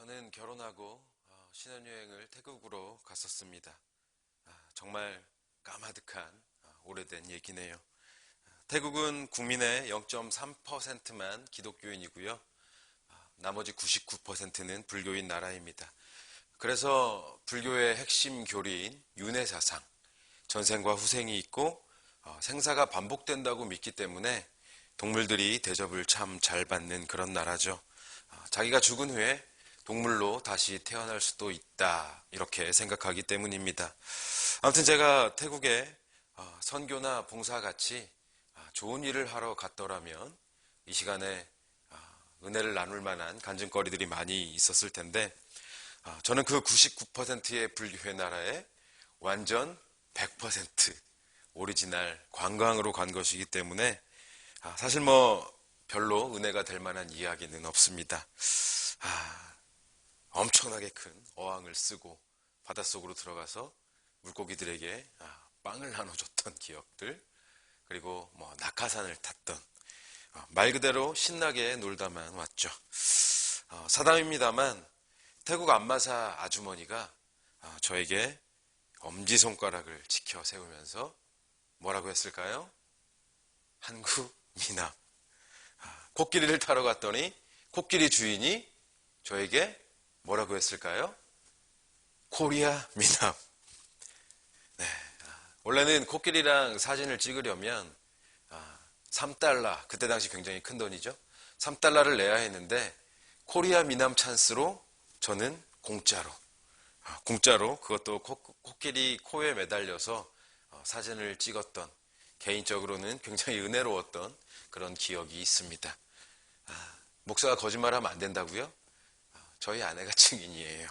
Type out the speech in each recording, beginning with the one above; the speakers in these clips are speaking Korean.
저는 결혼하고 신혼여행을 태국으로 갔었습니다. 정말 까마득한 오래된 얘기네요. 태국은 국민의 0.3%만 기독교인이고요. 나머지 99%는 불교인 나라입니다. 그래서 불교의 핵심 교리인 윤회사상, 전생과 후생이 있고 생사가 반복된다고 믿기 때문에 동물들이 대접을 참 잘 받는 그런 나라죠. 자기가 죽은 후에 동물로 다시 태어날 수도 있다, 이렇게 생각하기 때문입니다. 아무튼 제가 태국에 선교나 봉사같이 좋은 일을 하러 갔더라면 이 시간에 은혜를 나눌 만한 간증거리들이 많이 있었을 텐데, 저는 그 99%의 불교의 나라에 완전 100% 오리지널 관광으로 간 것이기 때문에 사실 별로 은혜가 될 만한 이야기는 없습니다. 엄청나게 큰 어항을 쓰고 바닷속으로 들어가서 물고기들에게 빵을 나눠줬던 기억들, 그리고 낙하산을 탔던, 말 그대로 신나게 놀다만 왔죠. 사담입니다만 태국 안마사 아주머니가 저에게 엄지손가락을 지켜 세우면서 뭐라고 했을까요? 한국 미남. 코끼리를 타러 갔더니 코끼리 주인이 저에게 뭐라고 했을까요? 코리아 미남. 네, 원래는 코끼리랑 사진을 찍으려면 3달러, 그때 당시 굉장히 큰 돈이죠. 3달러를 내야 했는데 코리아 미남 찬스로 저는 공짜로 그것도 코끼리 코에 매달려서 사진을 찍었던, 개인적으로는 굉장히 은혜로웠던 그런 기억이 있습니다. 목사가 거짓말하면 안 된다고요? 저희 아내가 증인이에요.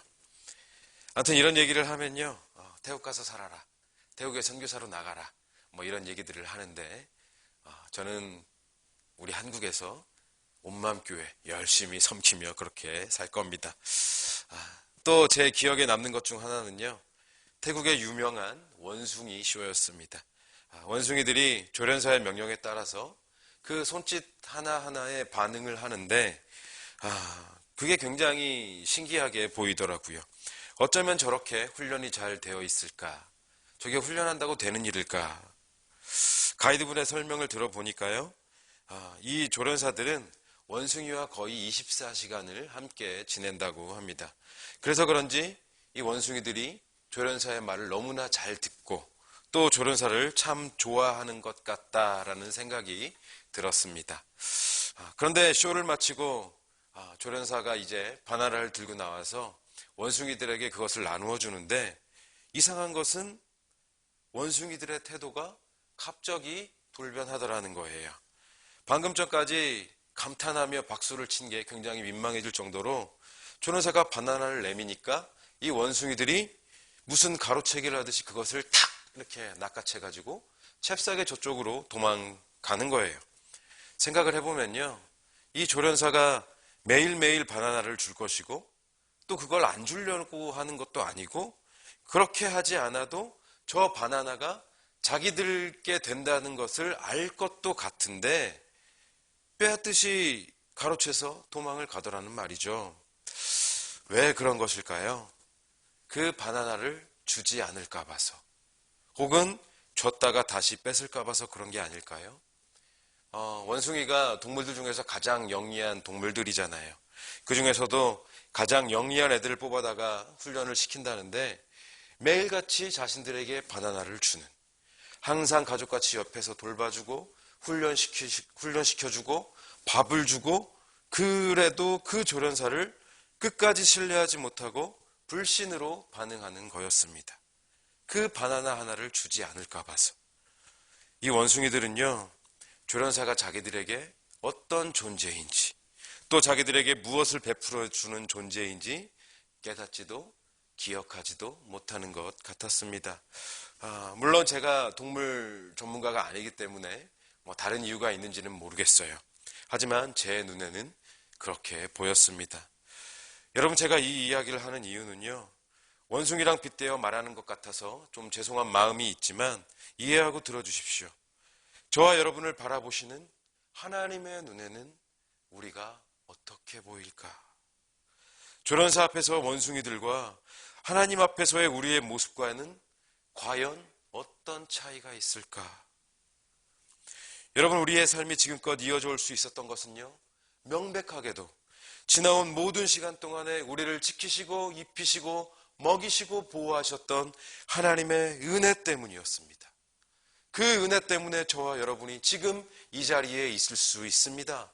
아무튼 이런 얘기를 하면요, 태국 가서 살아라, 태국에 선교사로 나가라, 이런 얘기들을 하는데, 저는 우리 한국에서 온맘교회 열심히 섬기며 그렇게 살 겁니다. 또 제 기억에 남는 것 중 하나는요, 태국의 유명한 원숭이 쇼였습니다. 원숭이들이 조련사의 명령에 따라서 그 손짓 하나하나에 반응을 하는데, 그게 굉장히 신기하게 보이더라고요. 어쩌면 저렇게 훈련이 잘 되어 있을까? 저게 훈련한다고 되는 일일까? 가이드분의 설명을 들어보니까요, 이 조련사들은 원숭이와 거의 24시간을 함께 지낸다고 합니다. 그래서 그런지 이 원숭이들이 조련사의 말을 너무나 잘 듣고 또 조련사를 참 좋아하는 것 같다라는 생각이 들었습니다. 그런데 쇼를 마치고 조련사가 이제 바나나를 들고 나와서 원숭이들에게 그것을 나누어 주는데, 이상한 것은 원숭이들의 태도가 갑자기 돌변하더라는 거예요. 방금 전까지 감탄하며 박수를 친 게 굉장히 민망해질 정도로 조련사가 바나나를 내미니까 이 원숭이들이 무슨 가로채기를 하듯이 그것을 탁 이렇게 낚아채가지고 잽싸게 저쪽으로 도망가는 거예요. 생각을 해보면요, 이 조련사가 매일매일 바나나를 줄 것이고 또 그걸 안 주려고 하는 것도 아니고, 그렇게 하지 않아도 저 바나나가 자기들께 된다는 것을 알 것도 같은데 빼앗듯이 가로채서 도망을 가더라는 말이죠. 왜 그런 것일까요? 그 바나나를 주지 않을까 봐서, 혹은 줬다가 다시 뺏을까 봐서 그런 게 아닐까요? 원숭이가 동물들 중에서 가장 영리한 동물들이잖아요. 그 중에서도 가장 영리한 애들을 뽑아다가 훈련을 시킨다는데 매일같이 자신들에게 바나나를 주는, 항상 가족같이 옆에서 돌봐주고 훈련시켜주고 밥을 주고, 그래도 그 조련사를 끝까지 신뢰하지 못하고 불신으로 반응하는 거였습니다. 그 바나나 하나를 주지 않을까 봐서. 이 원숭이들은요, 조련사가 자기들에게 어떤 존재인지, 또 자기들에게 무엇을 베풀어 주는 존재인지 깨닫지도 기억하지도 못하는 것 같았습니다. 물론 제가 동물 전문가가 아니기 때문에 다른 이유가 있는지는 모르겠어요. 하지만 제 눈에는 그렇게 보였습니다. 여러분, 제가 이 이야기를 하는 이유는요, 원숭이랑 빗대어 말하는 것 같아서 좀 죄송한 마음이 있지만 이해하고 들어주십시오. 저와 여러분을 바라보시는 하나님의 눈에는 우리가 어떻게 보일까? 조련사 앞에서 원숭이들과 하나님 앞에서의 우리의 모습과는 과연 어떤 차이가 있을까? 여러분, 우리의 삶이 지금껏 이어져 올 수 있었던 것은요, 명백하게도 지나온 모든 시간 동안에 우리를 지키시고 입히시고 먹이시고 보호하셨던 하나님의 은혜 때문이었습니다. 그 은혜 때문에 저와 여러분이 지금 이 자리에 있을 수 있습니다.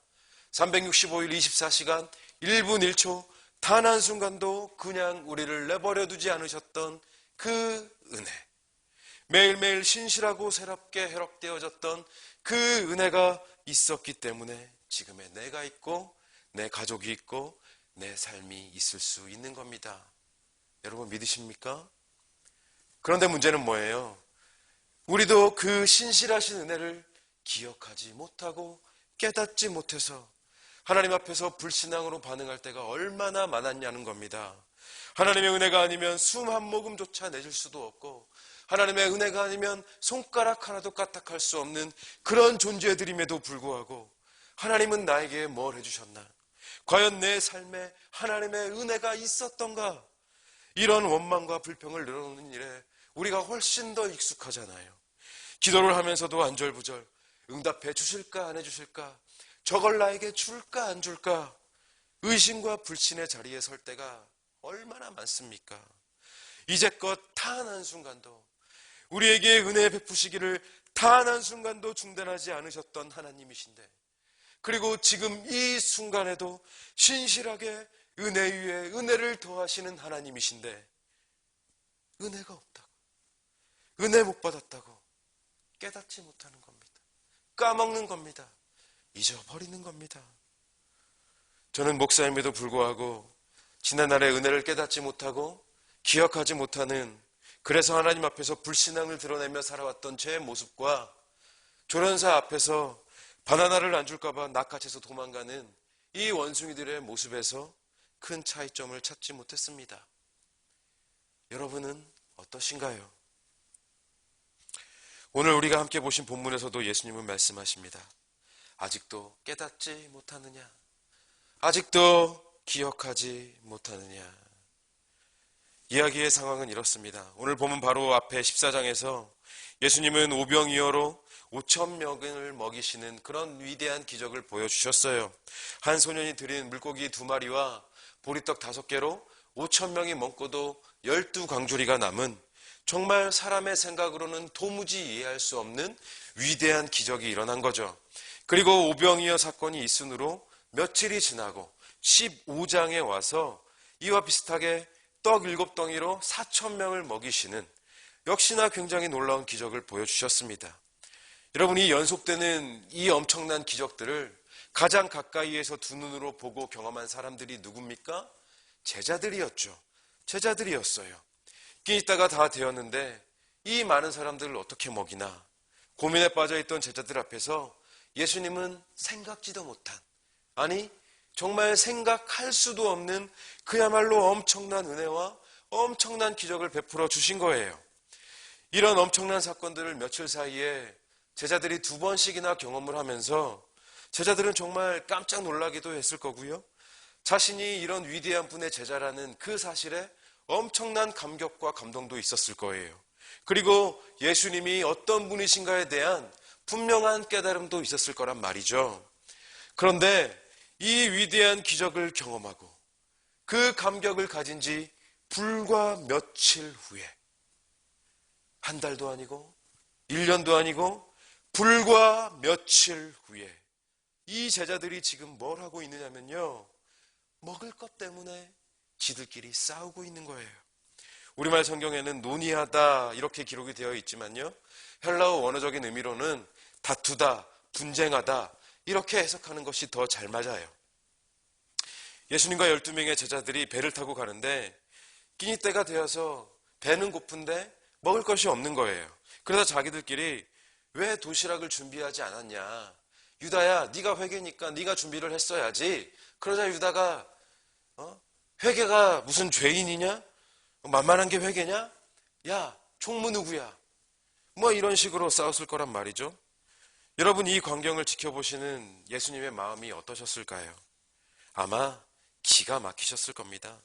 365일 24시간 1분 1초 단 한순간도 그냥 우리를 내버려 두지 않으셨던 그 은혜, 매일매일 신실하고 새롭게 회복되어졌던 그 은혜가 있었기 때문에 지금의 내가 있고 내 가족이 있고 내 삶이 있을 수 있는 겁니다. 여러분 믿으십니까? 그런데 문제는 뭐예요? 우리도 그 신실하신 은혜를 기억하지 못하고 깨닫지 못해서 하나님 앞에서 불신앙으로 반응할 때가 얼마나 많았냐는 겁니다. 하나님의 은혜가 아니면 숨 한 모금조차 내줄 수도 없고, 하나님의 은혜가 아니면 손가락 하나도 까딱할 수 없는 그런 존재들임에도 불구하고 하나님은 나에게 뭘 해주셨나? 과연 내 삶에 하나님의 은혜가 있었던가? 이런 원망과 불평을 늘어놓는 일에 우리가 훨씬 더 익숙하잖아요. 기도를 하면서도 안절부절 응답해 주실까 안 해주실까? 저걸 나에게 줄까 안 줄까? 의심과 불신의 자리에 설 때가 얼마나 많습니까? 이제껏 단 한순간도 우리에게 은혜 베푸시기를 단 한순간도 중단하지 않으셨던 하나님이신데, 그리고 지금 이 순간에도 신실하게 은혜 위에 은혜를 더하시는 하나님이신데 은혜가 없다고, 은혜 못 받았다고 깨닫지 못하는 겁니다. 까먹는 겁니다. 잊어버리는 겁니다. 저는 목사임에도 불구하고 지난날의 은혜를 깨닫지 못하고 기억하지 못하는, 그래서 하나님 앞에서 불신앙을 드러내며 살아왔던 제 모습과 조련사 앞에서 바나나를 안 줄까봐 낚아채서 도망가는 이 원숭이들의 모습에서 큰 차이점을 찾지 못했습니다. 여러분은 어떠신가요? 오늘 우리가 함께 보신 본문에서도 예수님은 말씀하십니다. 아직도 깨닫지 못하느냐? 아직도 기억하지 못하느냐? 이야기의 상황은 이렇습니다. 오늘 보면 바로 앞에 14장에서 예수님은 오병이어로 5,000명을 먹이시는 그런 위대한 기적을 보여주셨어요. 한 소년이 드린 물고기 2마리와 보리떡 5개로 5,000명이 먹고도 12광주리가 남은, 정말 사람의 생각으로는 도무지 이해할 수 없는 위대한 기적이 일어난 거죠. 그리고 오병이어 사건이 있으므로 며칠이 지나고 15장에 와서 이와 비슷하게 떡 7덩이로 4,000명을 먹이시는 역시나 굉장히 놀라운 기적을 보여주셨습니다. 여러분이 연속되는 이 엄청난 기적들을 가장 가까이에서 두 눈으로 보고 경험한 사람들이 누굽니까? 제자들이었죠. 제자들이었어요. 끼 있다가 다 되었는데 이 많은 사람들을 어떻게 먹이나 고민에 빠져있던 제자들 앞에서 예수님은 생각지도 못한, 아니 정말 생각할 수도 없는 그야말로 엄청난 은혜와 엄청난 기적을 베풀어 주신 거예요. 이런 엄청난 사건들을 며칠 사이에 제자들이 2번씩이나 경험을 하면서 제자들은 정말 깜짝 놀라기도 했을 거고요. 자신이 이런 위대한 분의 제자라는 그 사실에 엄청난 감격과 감동도 있었을 거예요. 그리고 예수님이 어떤 분이신가에 대한 분명한 깨달음도 있었을 거란 말이죠. 그런데 이 위대한 기적을 경험하고 그 감격을 가진 지 불과 며칠 후에, 한 달도 아니고 1년도 아니고 불과 며칠 후에 이 제자들이 지금 뭘 하고 있느냐면요, 먹을 것 때문에 지들끼리 싸우고 있는 거예요. 우리말 성경에는 논의하다 이렇게 기록이 되어 있지만요, 헬라어 원어적인 의미로는 다투다, 분쟁하다 이렇게 해석하는 것이 더 잘 맞아요. 예수님과 12명의 제자들이 배를 타고 가는데 끼니 때가 되어서 배는 고픈데 먹을 것이 없는 거예요. 그러다 자기들끼리 왜 도시락을 준비하지 않았냐? 유다야, 네가 회개니까 네가 준비를 했어야지. 그러자 유다가 회개가 무슨 죄인이냐? 만만한 게 회개냐? 야, 총무 누구야? 뭐 이런 식으로 싸웠을 거란 말이죠. 여러분, 이 광경을 지켜보시는 예수님의 마음이 어떠셨을까요? 아마 기가 막히셨을 겁니다.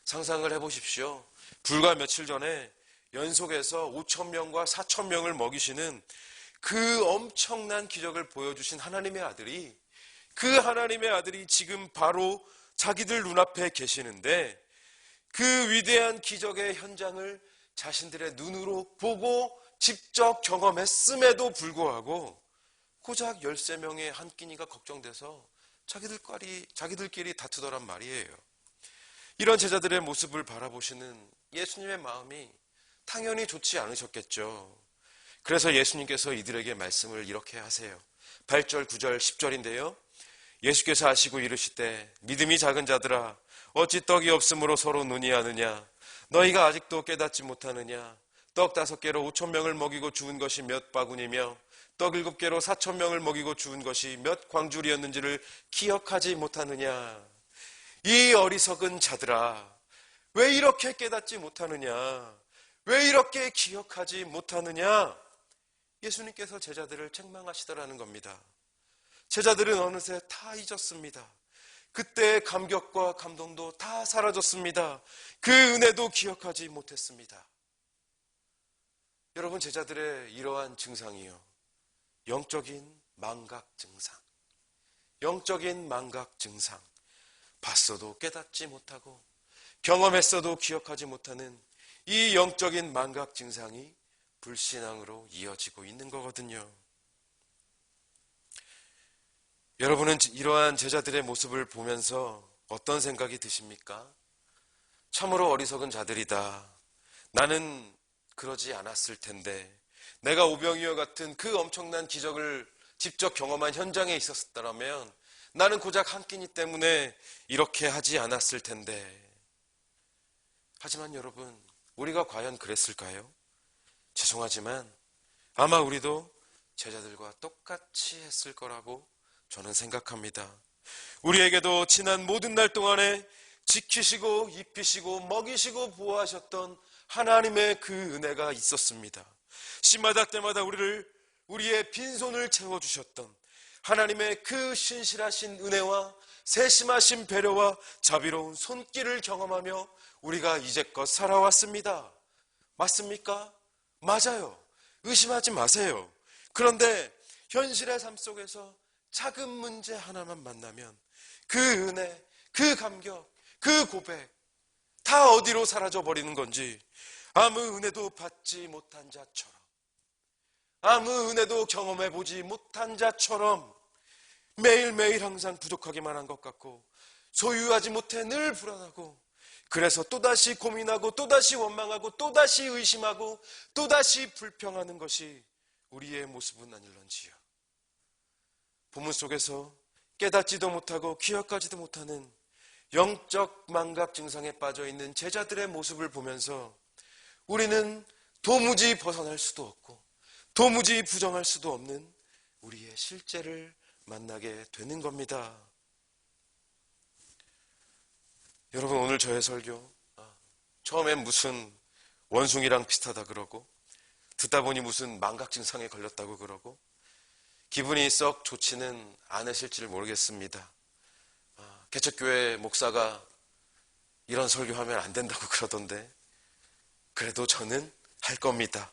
상상을 해보십시오. 불과 며칠 전에 연속해서 5,000명과 4,000명을 먹이시는 그 엄청난 기적을 보여주신 하나님의 아들이, 그 하나님의 아들이 지금 바로 자기들 눈앞에 계시는데, 그 위대한 기적의 현장을 자신들의 눈으로 보고 직접 경험했음에도 불구하고 고작 13명의 한 끼니가 걱정돼서 자기들끼리 다투더란 말이에요. 이런 제자들의 모습을 바라보시는 예수님의 마음이 당연히 좋지 않으셨겠죠. 그래서 예수님께서 이들에게 말씀을 이렇게 하세요. 8절, 9절, 10절인데요. 예수께서 하시고 이르시되 믿음이 작은 자들아 어찌 떡이 없으므로 서로 논의하느냐. 너희가 아직도 깨닫지 못하느냐. 떡 5개로 5,000명을 먹이고 주운 것이 몇 바구니며 떡 7개로 4,000명을 먹이고 주운 것이 몇 광줄이었는지를 기억하지 못하느냐. 이 어리석은 자들아, 왜 이렇게 깨닫지 못하느냐? 왜 이렇게 기억하지 못하느냐? 예수님께서 제자들을 책망하시더라는 겁니다. 제자들은 어느새 다 잊었습니다. 그때의 감격과 감동도 다 사라졌습니다. 그 은혜도 기억하지 못했습니다. 여러분, 제자들의 이러한 증상이요, 영적인 망각 증상. 영적인 망각 증상. 봤어도 깨닫지 못하고 경험했어도 기억하지 못하는 이 영적인 망각 증상이 불신앙으로 이어지고 있는 거거든요. 여러분은 이러한 제자들의 모습을 보면서 어떤 생각이 드십니까? 참으로 어리석은 자들이다. 나는 그러지 않았을 텐데, 내가 오병이어 같은 그 엄청난 기적을 직접 경험한 현장에 있었다면 나는 고작 한 끼니 때문에 이렇게 하지 않았을 텐데. 하지만 여러분, 우리가 과연 그랬을까요? 죄송하지만 아마 우리도 제자들과 똑같이 했을 거라고 저는 생각합니다. 우리에게도 지난 모든 날 동안에 지키시고 입히시고 먹이시고 보호하셨던 하나님의 그 은혜가 있었습니다. 시마다 때마다 우리의 빈손을 채워주셨던 하나님의 그 신실하신 은혜와 세심하신 배려와 자비로운 손길을 경험하며 우리가 이제껏 살아왔습니다. 맞습니까? 맞아요. 의심하지 마세요. 그런데 현실의 삶 속에서 작은 문제 하나만 만나면 그 은혜, 그 감격, 그 고백 다 어디로 사라져 버리는 건지, 아무 은혜도 받지 못한 자처럼, 아무 은혜도 경험해보지 못한 자처럼 매일매일 항상 부족하기만 한 것 같고 소유하지 못해 늘 불안하고, 그래서 또다시 고민하고 또다시 원망하고 또다시 의심하고 또다시 불평하는 것이 우리의 모습은 아닐런지요. 본문 속에서 깨닫지도 못하고 기억하지도 못하는 영적 망각 증상에 빠져있는 제자들의 모습을 보면서 우리는 도무지 벗어날 수도 없고 도무지 부정할 수도 없는 우리의 실제를 만나게 되는 겁니다. 여러분, 오늘 저의 설교, 처음엔 무슨 원숭이랑 비슷하다 그러고 듣다 보니 무슨 망각 증상에 걸렸다고 그러고 기분이 썩 좋지는 않으실지를 모르겠습니다. 개척교회 목사가 이런 설교하면 안 된다고 그러던데 그래도 저는 할 겁니다.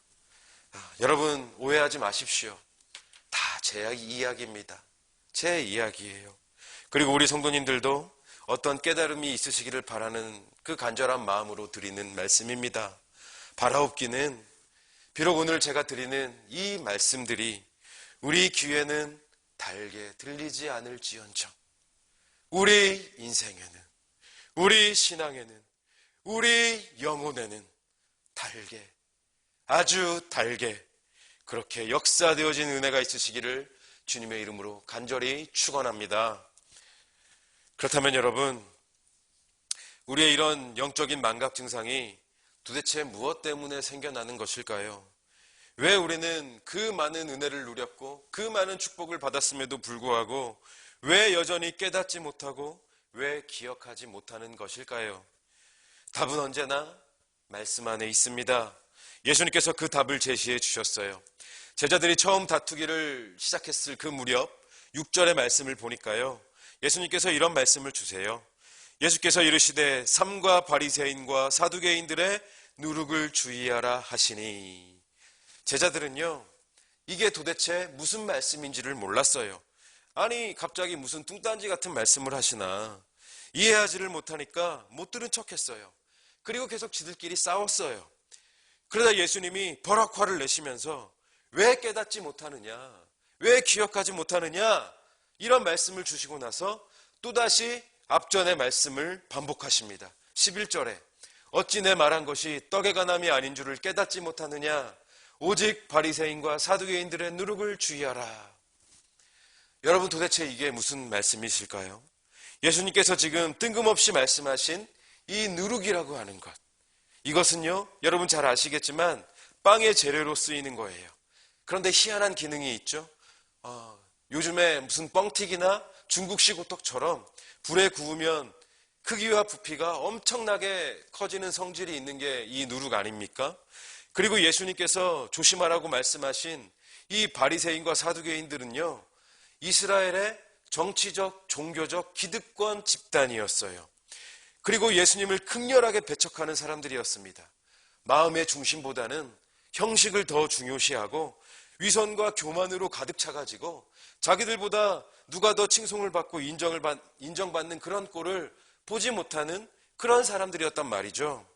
여러분, 오해하지 마십시오. 다 제 이야기입니다. 제 이야기예요. 그리고 우리 성도님들도 어떤 깨달음이 있으시기를 바라는 그 간절한 마음으로 드리는 말씀입니다. 바라옵기는 비록 오늘 제가 드리는 이 말씀들이 우리 귀에는 달게 들리지 않을지언정 우리 인생에는, 우리 신앙에는, 우리 영혼에는 달게, 아주 달게 그렇게 역사되어진 은혜가 있으시기를 주님의 이름으로 간절히 축원합니다. 그렇다면 여러분, 우리의 이런 영적인 망각 증상이 도대체 무엇 때문에 생겨나는 것일까요? 왜 우리는 그 많은 은혜를 누렸고 그 많은 축복을 받았음에도 불구하고 왜 여전히 깨닫지 못하고 왜 기억하지 못하는 것일까요? 답은 언제나 말씀 안에 있습니다. 예수님께서 그 답을 제시해 주셨어요. 제자들이 처음 다투기를 시작했을 그 무렵 6절의 말씀을 보니까요, 예수님께서 이런 말씀을 주세요. 예수께서 이르시되 삼가 바리새인과 사두개인들의 누룩을 주의하라 하시니, 제자들은요 이게 도대체 무슨 말씀인지를 몰랐어요. 아니 갑자기 무슨 뚱딴지 같은 말씀을 하시나 이해하지를 못하니까 못 들은 척했어요. 그리고 계속 지들끼리 싸웠어요. 그러다 예수님이 버럭 화를 내시면서 왜 깨닫지 못하느냐, 왜 기억하지 못하느냐, 이런 말씀을 주시고 나서 또다시 앞전의 말씀을 반복하십니다. 11절에 어찌 내 말한 것이 떡에 관함이 아닌 줄을 깨닫지 못하느냐, 오직 바리새인과 사두개인들의 누룩을 주의하라. 여러분 도대체 이게 무슨 말씀이실까요? 예수님께서 지금 뜬금없이 말씀하신 이 누룩이라고 하는 것, 이것은요 여러분 잘 아시겠지만 빵의 재료로 쓰이는 거예요. 그런데 희한한 기능이 있죠. 요즘에 무슨 뻥튀기나 중국식 호떡처럼 불에 구우면 크기와 부피가 엄청나게 커지는 성질이 있는 게 이 누룩 아닙니까? 그리고 예수님께서 조심하라고 말씀하신 이 바리새인과 사두개인들은요 이스라엘의 정치적, 종교적 기득권 집단이었어요. 그리고 예수님을 극렬하게 배척하는 사람들이었습니다. 마음의 중심보다는 형식을 더 중요시하고 위선과 교만으로 가득 차가지고 자기들보다 누가 더 칭송을 받고 인정받는 그런 꼴을 보지 못하는 그런 사람들이었단 말이죠.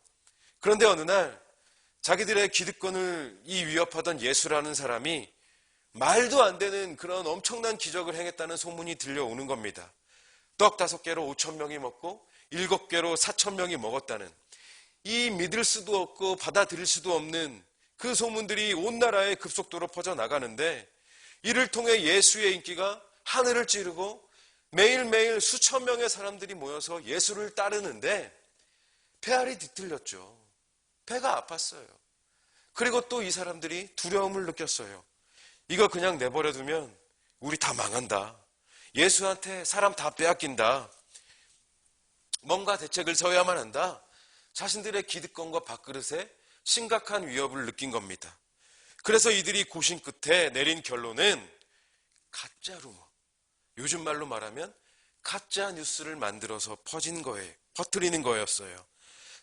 그런데 어느 날 자기들의 기득권을 위협하던 예수라는 사람이 말도 안 되는 그런 엄청난 기적을 행했다는 소문이 들려오는 겁니다. 떡 5개로 5,000명이 먹고 7개로 4,000명이 먹었다는, 이 믿을 수도 없고 받아들일 수도 없는 그 소문들이 온 나라에 급속도로 퍼져나가는데, 이를 통해 예수의 인기가 하늘을 찌르고 매일매일 수천 명의 사람들이 모여서 예수를 따르는데 배알이 뒤틀렸죠. 배가 아팠어요. 그리고 또 이 사람들이 두려움을 느꼈어요. 이거 그냥 내버려두면 우리 다 망한다. 예수한테 사람 다 빼앗긴다. 뭔가 대책을 세워야만 한다. 자신들의 기득권과 밥그릇에 심각한 위협을 느낀 겁니다. 그래서 이들이 고심 끝에 내린 결론은 가짜 루머, 요즘 말로 말하면 가짜 뉴스를 만들어서 퍼뜨리는 거였어요.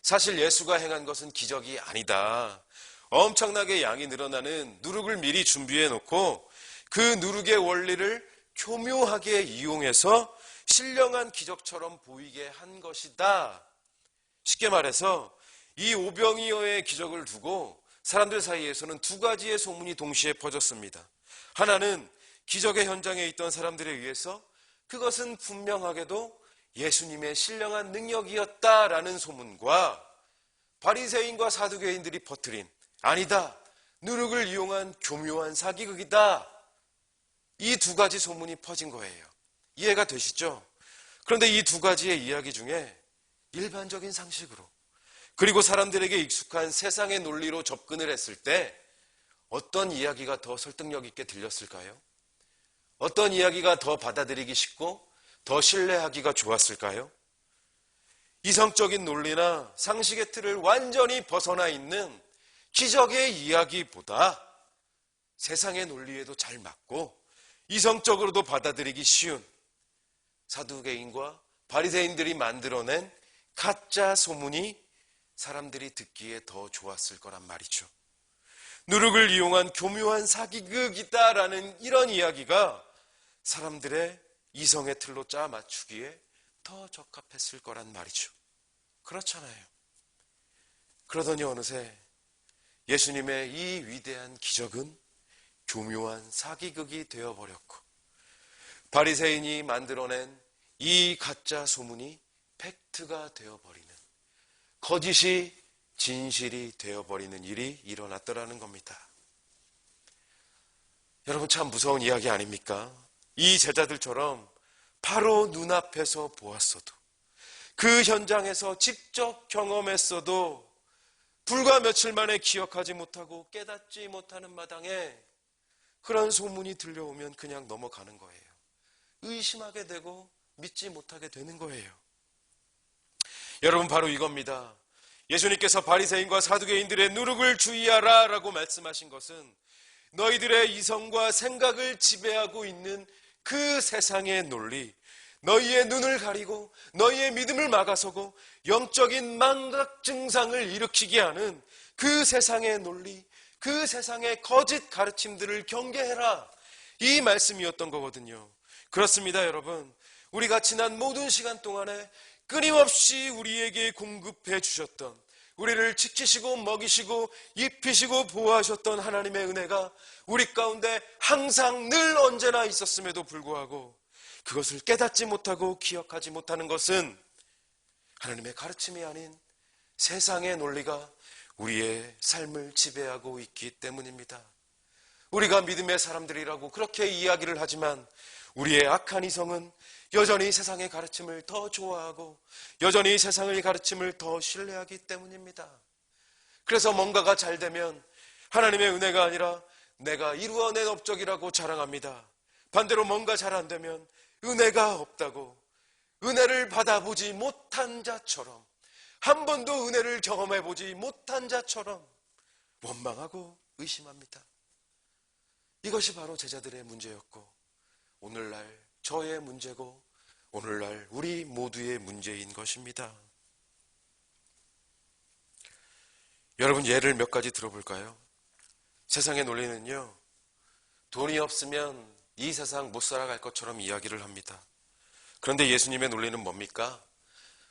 사실 예수가 행한 것은 기적이 아니다. 엄청나게 양이 늘어나는 누룩을 미리 준비해 놓고 그 누룩의 원리를 교묘하게 이용해서 신령한 기적처럼 보이게 한 것이다. 쉽게 말해서 이 오병이어의 기적을 두고 사람들 사이에서는 두 가지의 소문이 동시에 퍼졌습니다. 하나는 기적의 현장에 있던 사람들에 의해서 그것은 분명하게도 예수님의 신령한 능력이었다라는 소문과 바리새인과 사두개인들이 퍼뜨린 아니다, 누룩을 이용한 교묘한 사기극이다, 이 두 가지 소문이 퍼진 거예요. 이해가 되시죠? 그런데 이 두 가지의 이야기 중에 일반적인 상식으로 그리고 사람들에게 익숙한 세상의 논리로 접근을 했을 때 어떤 이야기가 더 설득력 있게 들렸을까요? 어떤 이야기가 더 받아들이기 쉽고 더 신뢰하기가 좋았을까요? 이성적인 논리나 상식의 틀을 완전히 벗어나 있는 기적의 이야기보다 세상의 논리에도 잘 맞고 이성적으로도 받아들이기 쉬운 사두개인과 바리새인들이 만들어낸 가짜 소문이 사람들이 듣기에 더 좋았을 거란 말이죠. 누룩을 이용한 교묘한 사기극이다라는 이런 이야기가 사람들의 이성의 틀로 짜 맞추기에 더 적합했을 거란 말이죠. 그렇잖아요. 그러더니 어느새 예수님의 이 위대한 기적은 교묘한 사기극이 되어버렸고 바리새인이 만들어낸 이 가짜 소문이 팩트가 되어버리는, 거짓이 진실이 되어버리는 일이 일어났더라는 겁니다. 여러분 참 무서운 이야기 아닙니까? 이 제자들처럼 바로 눈앞에서 보았어도, 그 현장에서 직접 경험했어도 불과 며칠 만에 기억하지 못하고 깨닫지 못하는 마당에 그런 소문이 들려오면 그냥 넘어가는 거예요. 의심하게 되고 믿지 못하게 되는 거예요. 여러분 바로 이겁니다. 예수님께서 바리새인과 사두개인들의 누룩을 주의하라 라고 말씀하신 것은 너희들의 이성과 생각을 지배하고 있는 그 세상의 논리, 너희의 눈을 가리고 너희의 믿음을 막아서고 영적인 망각 증상을 일으키게 하는 그 세상의 논리, 그 세상의 거짓 가르침들을 경계해라. 이 말씀이었던 거거든요. 그렇습니다, 여러분. 우리가 지난 모든 시간 동안에 끊임없이 우리에게 공급해 주셨던, 우리를 지키시고 먹이시고 입히시고 보호하셨던 하나님의 은혜가 우리 가운데 항상 늘 언제나 있었음에도 불구하고 그것을 깨닫지 못하고 기억하지 못하는 것은 하나님의 가르침이 아닌 세상의 논리가 우리의 삶을 지배하고 있기 때문입니다. 우리가 믿음의 사람들이라고 그렇게 이야기를 하지만 우리의 악한 이성은 여전히 세상의 가르침을 더 좋아하고 여전히 세상의 가르침을 더 신뢰하기 때문입니다. 그래서 뭔가가 잘 되면 하나님의 은혜가 아니라 내가 이루어낸 업적이라고 자랑합니다. 반대로 뭔가 잘 안 되면 은혜가 없다고, 은혜를 받아보지 못한 자처럼, 한 번도 은혜를 경험해보지 못한 자처럼 원망하고 의심합니다. 이것이 바로 제자들의 문제였고 오늘날 저의 문제고 오늘날 우리 모두의 문제인 것입니다. 여러분, 예를 몇 가지 들어볼까요? 세상의 논리는요, 돈이 없으면 이 세상 못 살아갈 것처럼 이야기를 합니다. 그런데 예수님의 논리는 뭡니까?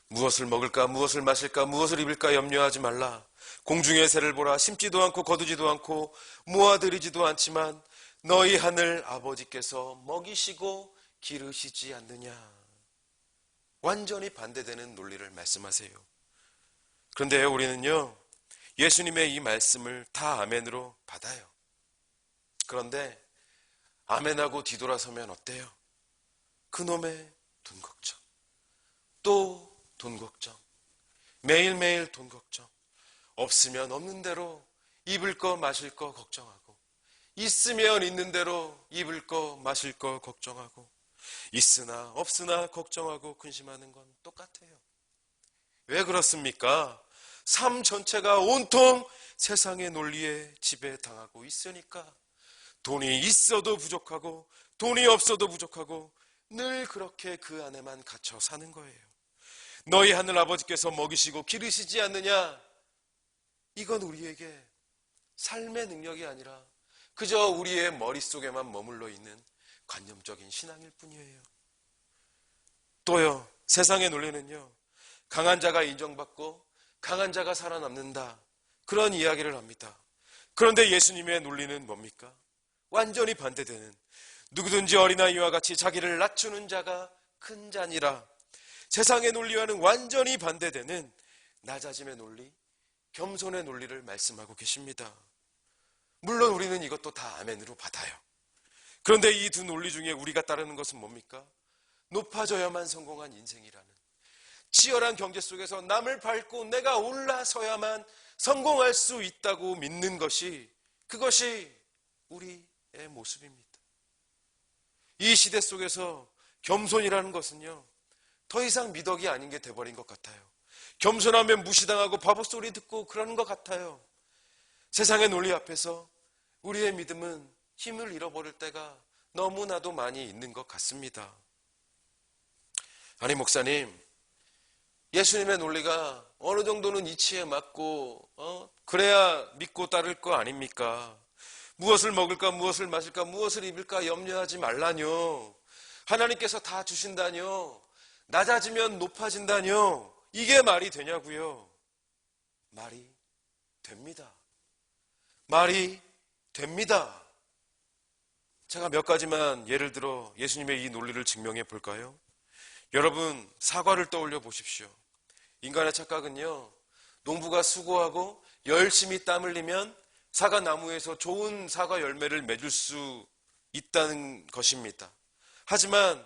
무엇을 먹을까, 무엇을 마실까, 무엇을 입을까 염려하지 말라. 공중의 새를 보라. 심지도 않고 거두지도 않고 모아들이지도 않지만 너희 하늘 아버지께서 먹이시고 기르시지 않느냐. 완전히 반대되는 논리를 말씀하세요. 그런데 우리는요, 예수님의 이 말씀을 다 아멘으로 받아요. 그런데 아멘하고 뒤돌아서면 어때요? 그놈의 돈 걱정, 또 돈 걱정, 매일매일 돈 걱정, 없으면 없는 대로 입을 거 마실 거 걱정하고, 있으면 있는 대로 입을 거 마실 거 걱정하고, 있으나 없으나 걱정하고 근심하는 건 똑같아요. 왜 그렇습니까? 삶 전체가 온통 세상의 논리에 지배당하고 있으니까 돈이 있어도 부족하고 돈이 없어도 부족하고 늘 그렇게 그 안에만 갇혀 사는 거예요. 너희 하늘 아버지께서 먹이시고 기르시지 않느냐? 이건 우리에게 삶의 능력이 아니라 그저 우리의 머릿속에만 머물러 있는 관념적인 신앙일 뿐이에요. 또요, 세상의 논리는요, 강한 자가 인정받고 강한 자가 살아남는다, 그런 이야기를 합니다. 그런데 예수님의 논리는 뭡니까? 완전히 반대되는, 누구든지 어린아이와 같이 자기를 낮추는 자가 큰 자니라. 세상의 논리와는 완전히 반대되는 낮아짐의 논리, 겸손의 논리를 말씀하고 계십니다. 물론 우리는 이것도 다 아멘으로 받아요. 그런데 이 두 논리 중에 우리가 따르는 것은 뭡니까? 높아져야만 성공한 인생이라는, 치열한 경제 속에서 남을 밟고 내가 올라서야만 성공할 수 있다고 믿는 것이, 그것이 우리의 모습입니다. 이 시대 속에서 겸손이라는 것은요, 더 이상 미덕이 아닌 게 돼버린 것 같아요. 겸손하면 무시당하고 바보 소리 듣고 그러는 것 같아요. 세상의 논리 앞에서 우리의 믿음은 힘을 잃어버릴 때가 너무나도 많이 있는 것 같습니다. 아니, 목사님, 예수님의 논리가 어느 정도는 이치에 맞고 그래야 믿고 따를 거 아닙니까? 무엇을 먹을까, 무엇을 마실까, 무엇을 입을까 염려하지 말라뇨. 하나님께서 다 주신다뇨. 낮아지면 높아진다뇨. 이게 말이 되냐고요? 말이 됩니다. 말이 됩니다. 제가 몇 가지만 예를 들어 예수님의 이 논리를 증명해 볼까요? 여러분, 사과를 떠올려 보십시오. 인간의 착각은요, 농부가 수고하고 열심히 땀 흘리면 사과 나무에서 좋은 사과 열매를 맺을 수 있다는 것입니다. 하지만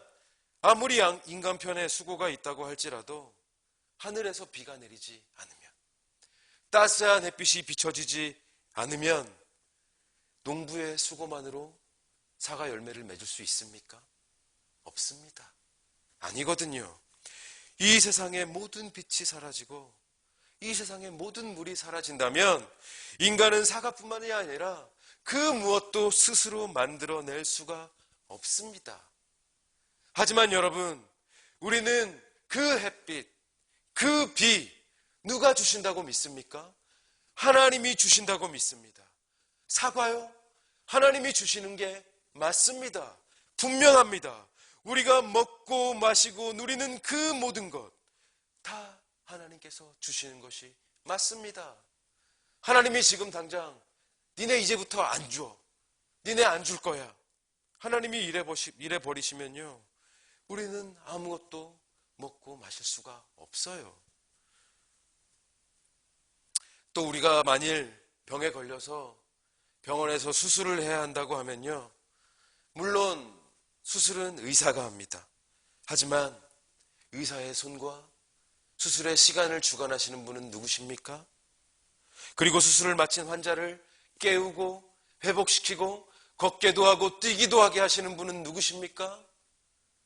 아무리 인간 편에 수고가 있다고 할지라도 하늘에서 비가 내리지 않으면, 따스한 햇빛이 비춰지지 않으면 농부의 수고만으로 사과 열매를 맺을 수 있습니까? 없습니다. 아니거든요. 이 세상의 모든 빛이 사라지고 이 세상의 모든 물이 사라진다면 인간은 사과뿐만이 아니라 그 무엇도 스스로 만들어낼 수가 없습니다. 하지만 여러분, 우리는 그 햇빛, 그 비 누가 주신다고 믿습니까? 하나님이 주신다고 믿습니다. 사과요? 하나님이 주시는 게 맞습니다. 분명합니다. 우리가 먹고 마시고 누리는 그 모든 것 다 하나님께서 주시는 것이 맞습니다. 하나님이 지금 당장 니네 이제부터 안 줘. 니네 안 줄 거야. 하나님이 이래 버리시면요, 우리는 아무것도 먹고 마실 수가 없어요. 또 우리가 만일 병에 걸려서 병원에서 수술을 해야 한다고 하면요, 물론 수술은 의사가 합니다. 하지만 의사의 손과 수술의 시간을 주관하시는 분은 누구십니까? 그리고 수술을 마친 환자를 깨우고 회복시키고 걷게도 하고 뛰기도 하게 하시는 분은 누구십니까?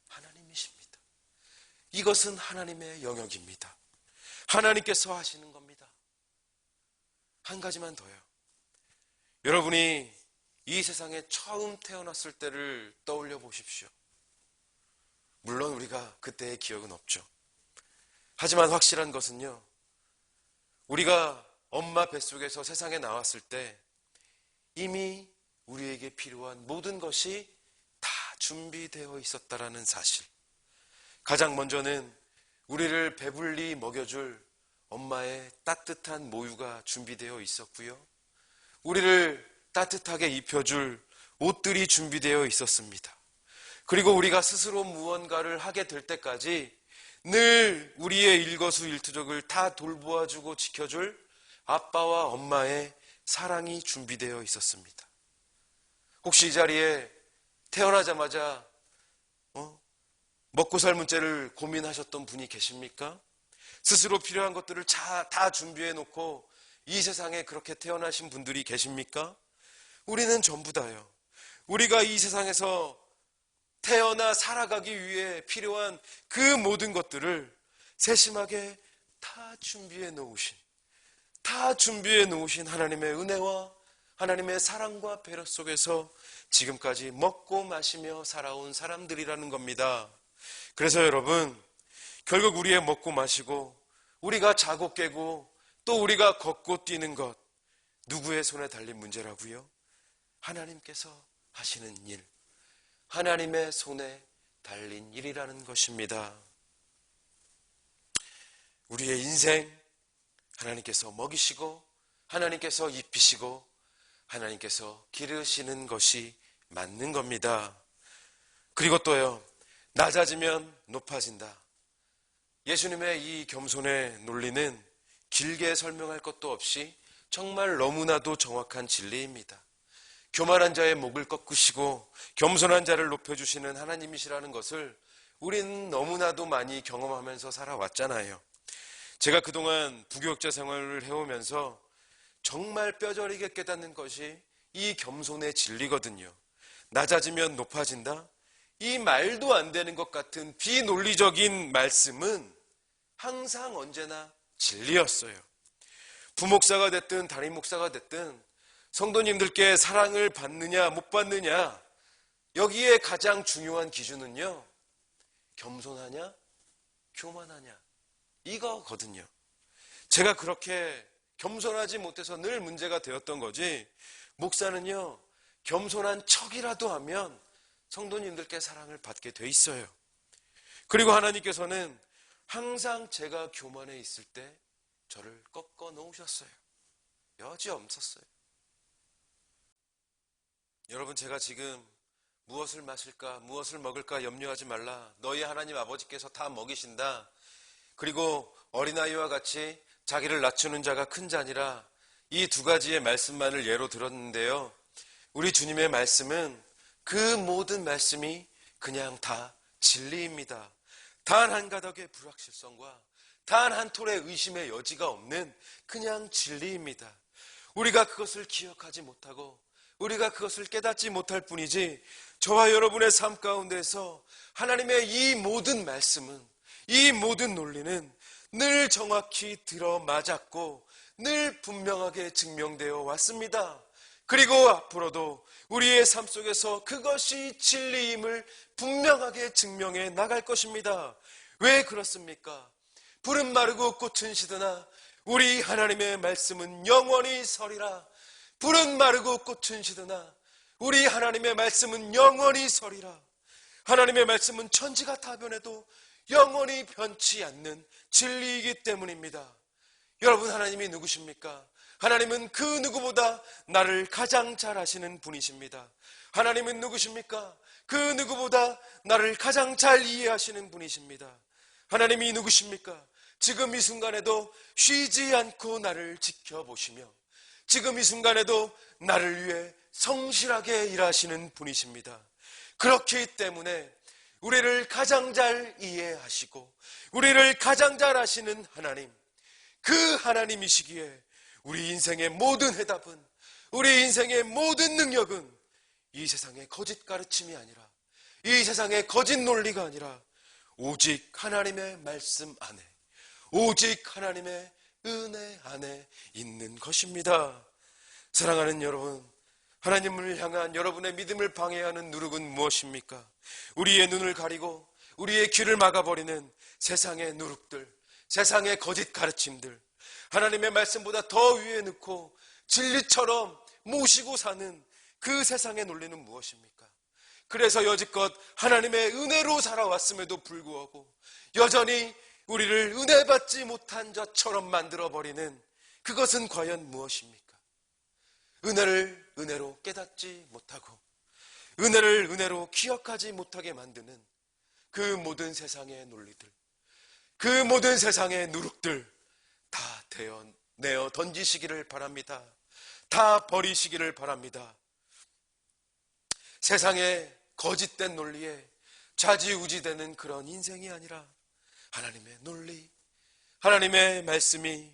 하나님이십니다. 이것은 하나님의 영역입니다. 하나님께서 하시는 겁니다. 한 가지만 더요. 여러분이 이 세상에 처음 태어났을 때를 떠올려 보십시오. 물론 우리가 그때의 기억은 없죠. 하지만 확실한 것은요, 우리가 엄마 뱃속에서 세상에 나왔을 때 이미 우리에게 필요한 모든 것이 다 준비되어 있었다라는 사실. 가장 먼저는 우리를 배불리 먹여줄 엄마의 따뜻한 모유가 준비되어 있었고요, 우리를 따뜻하게 입혀줄 옷들이 준비되어 있었습니다. 그리고 우리가 스스로 무언가를 하게 될 때까지 늘 우리의 일거수일투족을 다 돌보아주고 지켜줄 아빠와 엄마의 사랑이 준비되어 있었습니다. 혹시 이 자리에 태어나자마자 먹고 살 문제를 고민하셨던 분이 계십니까? 스스로 필요한 것들을 다 준비해 놓고 이 세상에 그렇게 태어나신 분들이 계십니까? 우리는 전부 다요. 우리가 이 세상에서 태어나 살아가기 위해 필요한 그 모든 것들을 세심하게 다 준비해 놓으신 하나님의 은혜와 하나님의 사랑과 배려 속에서 지금까지 먹고 마시며 살아온 사람들이라는 겁니다. 그래서 여러분, 결국 우리의 먹고 마시고 우리가 자고 깨고 또 우리가 걷고 뛰는 것, 누구의 손에 달린 문제라고요? 하나님께서 하시는 일, 하나님의 손에 달린 일이라는 것입니다. 우리의 인생 하나님께서 먹이시고 하나님께서 입히시고 하나님께서 기르시는 것이 맞는 겁니다. 그리고 또요, 낮아지면 높아진다. 예수님의 이 겸손의 논리는 길게 설명할 것도 없이 정말 너무나도 정확한 진리입니다. 교만한 자의 목을 꺾으시고 겸손한 자를 높여주시는 하나님이시라는 것을 우리는 너무나도 많이 경험하면서 살아왔잖아요. 제가 그동안 부교육자 생활을 해오면서 정말 뼈저리게 깨닫는 것이 이 겸손의 진리거든요. 낮아지면 높아진다? 이 말도 안 되는 것 같은 비논리적인 말씀은 항상 언제나 진리였어요. 부목사가 됐든 담임 목사가 됐든 성도님들께 사랑을 받느냐 못 받느냐, 여기에 가장 중요한 기준은요, 겸손하냐 교만하냐 이거거든요. 제가 그렇게 겸손하지 못해서 늘 문제가 되었던 거지, 목사는요 겸손한 척이라도 하면 성도님들께 사랑을 받게 돼 있어요. 그리고 하나님께서는 항상 제가 교만해 있을 때 저를 꺾어 놓으셨어요. 여지 없었어요. 여러분, 제가 지금 무엇을 마실까 무엇을 먹을까 염려하지 말라, 너희 하나님 아버지께서 다 먹이신다, 그리고 어린아이와 같이 자기를 낮추는 자가 큰 자니라, 이 두 가지의 말씀만을 예로 들었는데요, 우리 주님의 말씀은 그 모든 말씀이 그냥 다 진리입니다. 단 한 가닥의 불확실성과 단 한 톨의 의심의 여지가 없는 그냥 진리입니다. 우리가 그것을 기억하지 못하고 우리가 그것을 깨닫지 못할 뿐이지, 저와 여러분의 삶 가운데서 하나님의 이 모든 말씀은, 이 모든 논리는 늘 정확히 들어맞았고 늘 분명하게 증명되어 왔습니다. 그리고 앞으로도 우리의 삶 속에서 그것이 진리임을 분명하게 증명해 나갈 것입니다. 왜 그렇습니까? 불은 마르고 꽃은 시드나 우리 하나님의 말씀은 영원히 서리라. 불은 마르고 꽃은 시드나 우리 하나님의 말씀은 영원히 서리라. 하나님의 말씀은 천지가 다 변해도 영원히 변치 않는 진리이기 때문입니다. 여러분, 하나님이 누구십니까? 하나님은 그 누구보다 나를 가장 잘 아시는 분이십니다. 하나님은 누구십니까? 그 누구보다 나를 가장 잘 이해하시는 분이십니다. 하나님이 누구십니까? 지금 이 순간에도 쉬지 않고 나를 지켜보시며 지금 이 순간에도 나를 위해 성실하게 일하시는 분이십니다. 그렇기 때문에 우리를 가장 잘 이해하시고 우리를 가장 잘 아시는 하나님, 그 하나님이시기에 우리 인생의 모든 해답은, 우리 인생의 모든 능력은 이 세상의 거짓 가르침이 아니라, 이 세상의 거짓 논리가 아니라 오직 하나님의 말씀 안에, 오직 하나님의 은혜 안에 있는 것입니다. 사랑하는 여러분, 하나님을 향한 여러분의 믿음을 방해하는 누룩은 무엇입니까? 우리의 눈을 가리고 우리의 귀를 막아버리는 세상의 누룩들, 세상의 거짓 가르침들, 하나님의 말씀보다 더 위에 넣고 진리처럼 모시고 사는 그 세상의 논리는 무엇입니까? 그래서 여지껏 하나님의 은혜로 살아왔음에도 불구하고 여전히 우리를 은혜 받지 못한 자처럼 만들어버리는 그것은 과연 무엇입니까? 은혜를 은혜로 깨닫지 못하고 은혜를 은혜로 기억하지 못하게 만드는 그 모든 세상의 논리들, 그 모든 세상의 누룩들 다 내어 던지시기를 바랍니다. 다 버리시기를 바랍니다. 세상의 거짓된 논리에 좌지우지되는 그런 인생이 아니라 하나님의 논리, 하나님의 말씀이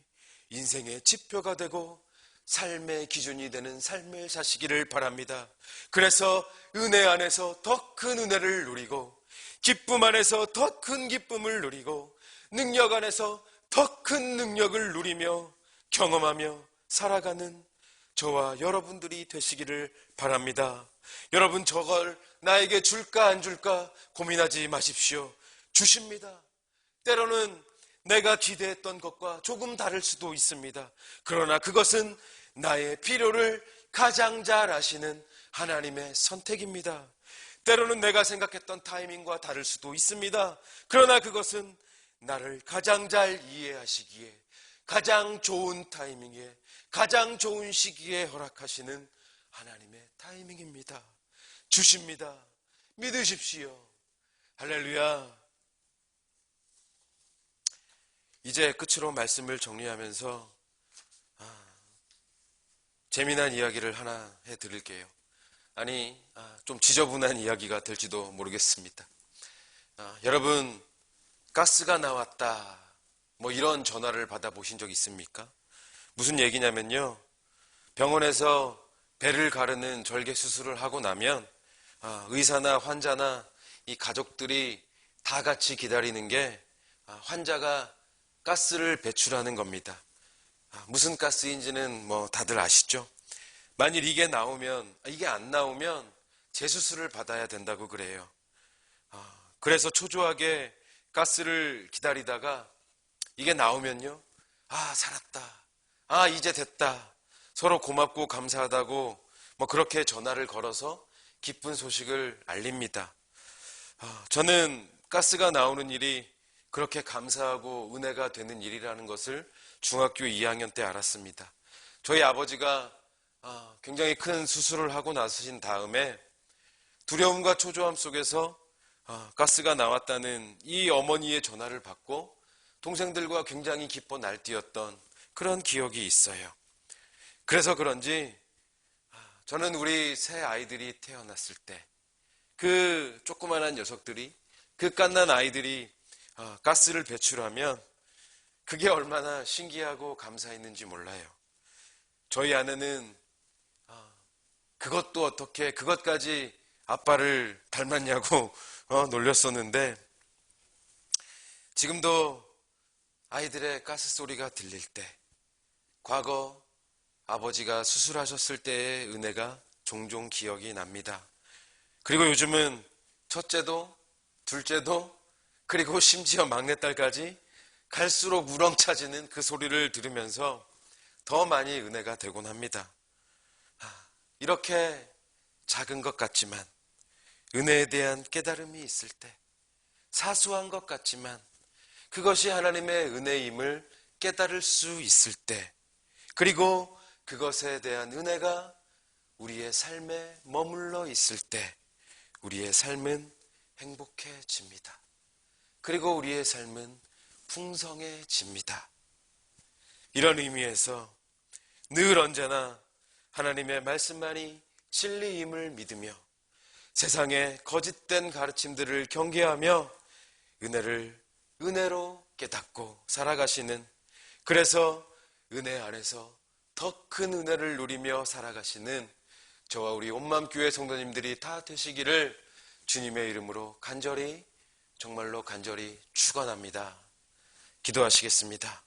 인생의 지표가 되고 삶의 기준이 되는 삶을 사시기를 바랍니다. 그래서 은혜 안에서 더 큰 은혜를 누리고 기쁨 안에서 더 큰 기쁨을 누리고 능력 안에서 더 큰 능력을 누리며 경험하며 살아가는 저와 여러분들이 되시기를 바랍니다. 여러분, 저걸 나에게 줄까 안 줄까 고민하지 마십시오. 주십니다. 때로는 내가 기대했던 것과 조금 다를 수도 있습니다. 그러나 그것은 나의 필요를 가장 잘 아시는 하나님의 선택입니다. 때로는 내가 생각했던 타이밍과 다를 수도 있습니다. 그러나 그것은 나를 가장 잘 이해하시기에 가장 좋은 타이밍에 가장 좋은 시기에 허락하시는 하나님의 타이밍입니다. 주십니다. 믿으십시오. 할렐루야. 이제 끝으로 말씀을 정리하면서 재미난 이야기를 하나 해드릴게요. 좀 지저분한 이야기가 될지도 모르겠습니다. 여러분, 가스가 나왔다 뭐 이런 전화를 받아보신 적 있습니까? 무슨 얘기냐면요, 병원에서 배를 가르는 절개 수술을 하고 나면 의사나 환자나 이 가족들이 다 같이 기다리는 게 환자가 가스를 배출하는 겁니다. 무슨 가스인지는 뭐 다들 아시죠? 만일 이게 안 나오면 재수술을 받아야 된다고 그래요. 그래서 초조하게 가스를 기다리다가 이게 나오면요, 살았다, 이제 됐다, 서로 고맙고 감사하다고 뭐 그렇게 전화를 걸어서 기쁜 소식을 알립니다. 저는 가스가 나오는 일이 그렇게 감사하고 은혜가 되는 일이라는 것을 중학교 2학년 때 알았습니다. 저희 아버지가 굉장히 큰 수술을 하고 나서신 다음에 두려움과 초조함 속에서 가스가 나왔다는 이 어머니의 전화를 받고 동생들과 굉장히 기뻐 날뛰었던 그런 기억이 있어요. 그래서 그런지 저는 우리 새 아이들이 태어났을 때 그 조그만한 녀석들이, 그 갓난 아이들이 가스를 배출하면 그게 얼마나 신기하고 감사했는지 몰라요. 저희 아내는 그것도 어떻게 그것까지 아빠를 닮았냐고 놀렸었는데, 지금도 아이들의 가스 소리가 들릴 때 과거 아버지가 수술하셨을 때의 은혜가 종종 기억이 납니다. 그리고 요즘은 첫째도 둘째도 그리고 심지어 막내딸까지 갈수록 우렁차지는 그 소리를 들으면서 더 많이 은혜가 되곤 합니다. 이렇게 작은 것 같지만 은혜에 대한 깨달음이 있을 때, 사소한 것 같지만 그것이 하나님의 은혜임을 깨달을 수 있을 때, 그리고 그것에 대한 은혜가 우리의 삶에 머물러 있을 때 우리의 삶은 행복해집니다. 그리고 우리의 삶은 풍성해집니다. 이런 의미에서 늘 언제나 하나님의 말씀만이 진리임을 믿으며 세상의 거짓된 가르침들을 경계하며 은혜를 은혜로 깨닫고 살아가시는, 그래서 은혜 안에서 더 큰 은혜를 누리며 살아가시는 저와 우리 온맘교회 성도님들이 다 되시기를 주님의 이름으로 간절히, 정말로 간절히 축원합니다. 기도하시겠습니다.